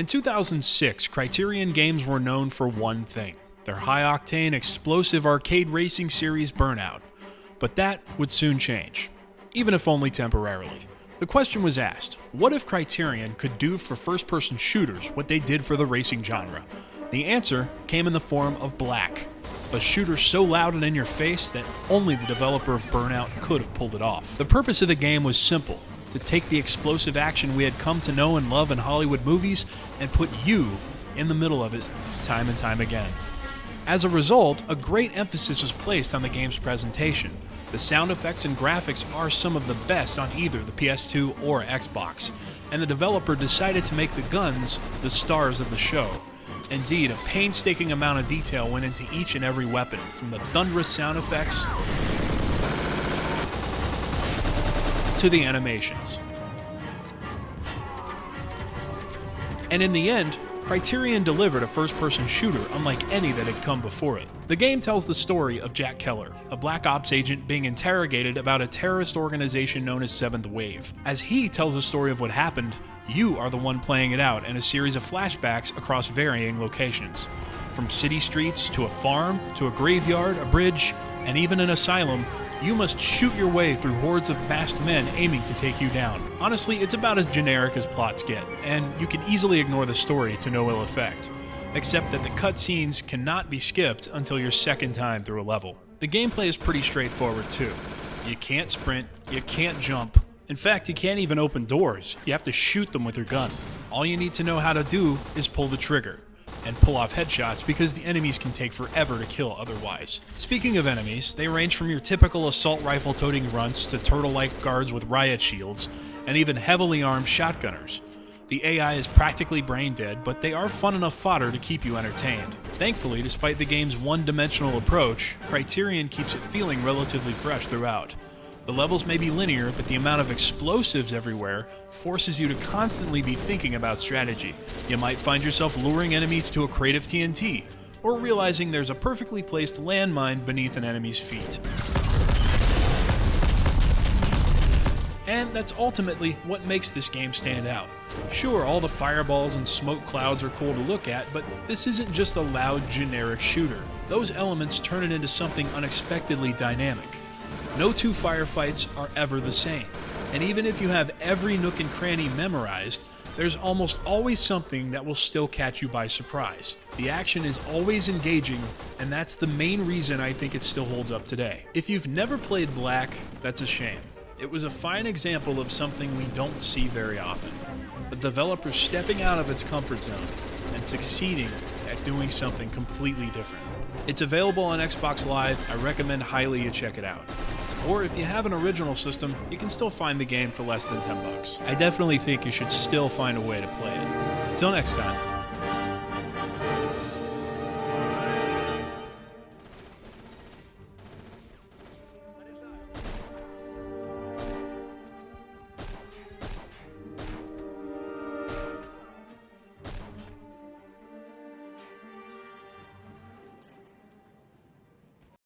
2006, Criterion Games were known for one thing: their high-octane, explosive arcade racing series Burnout. But that would soon change, even if only temporarily. The question was asked, what if Criterion could do for first-person shooters what they did for the racing genre? The answer came in the form of Black, a shooter so loud and in your face that only the developer of Burnout could have pulled it off. The purpose of the game was simple: to take the explosive action we had come to know and love in Hollywood movies and put you in the middle of it time and time again. As a result, a great emphasis was placed on the game's presentation. The sound effects and graphics are some of the best on either the PS2 or Xbox, and the developer decided to make the guns the stars of the show. Indeed, a painstaking amount of detail went into each and every weapon, from the thunderous sound effects to the animations. And in the end, Criterion delivered a first-person shooter unlike any that had come before it. The game tells the story of Jack Keller, a Black Ops agent being interrogated about a terrorist organization known as Seventh Wave. As he tells the story of what happened, you are the one playing it out in a series of flashbacks across varying locations. From city streets, to a farm, to a graveyard, a bridge, and even an asylum, you must shoot your way through hordes of masked men aiming to take you down. Honestly, it's about as generic as plots get, and you can easily ignore the story to no ill effect, except that the cutscenes cannot be skipped until your second time through a level. The gameplay is pretty straightforward too. You can't sprint, you can't jump. In fact, you can't even open doors. You have to shoot them with your gun. All you need to know how to do is pull the trigger and pull off headshots, because the enemies can take forever to kill otherwise. Speaking of enemies, they range from your typical assault rifle-toting grunts to turtle-like guards with riot shields, and even heavily armed shotgunners. The AI is practically brain-dead, but they are fun enough fodder to keep you entertained. Thankfully, despite the game's one-dimensional approach, Criterion keeps it feeling relatively fresh throughout. The levels may be linear, but the amount of explosives everywhere forces you to constantly be thinking about strategy. You might find yourself luring enemies to a crate of TNT, or realizing there's a perfectly placed landmine beneath an enemy's feet. And that's ultimately what makes this game stand out. Sure, all the fireballs and smoke clouds are cool to look at, but this isn't just a loud, generic shooter. Those elements turn it into something unexpectedly dynamic. No two firefights are ever the same, and even if you have every nook and cranny memorized, there's almost always something that will still catch you by surprise. The action is always engaging, and that's the main reason I think it still holds up today. If you've never played Black, that's a shame. It was a fine example of something we don't see very often. The developer stepping out of its comfort zone and succeeding at doing something completely different. It's available on Xbox Live. I recommend highly you check it out. Or if you have an original system, you can still find the game for less than $10. I definitely think you should still find a way to play it. Till next time.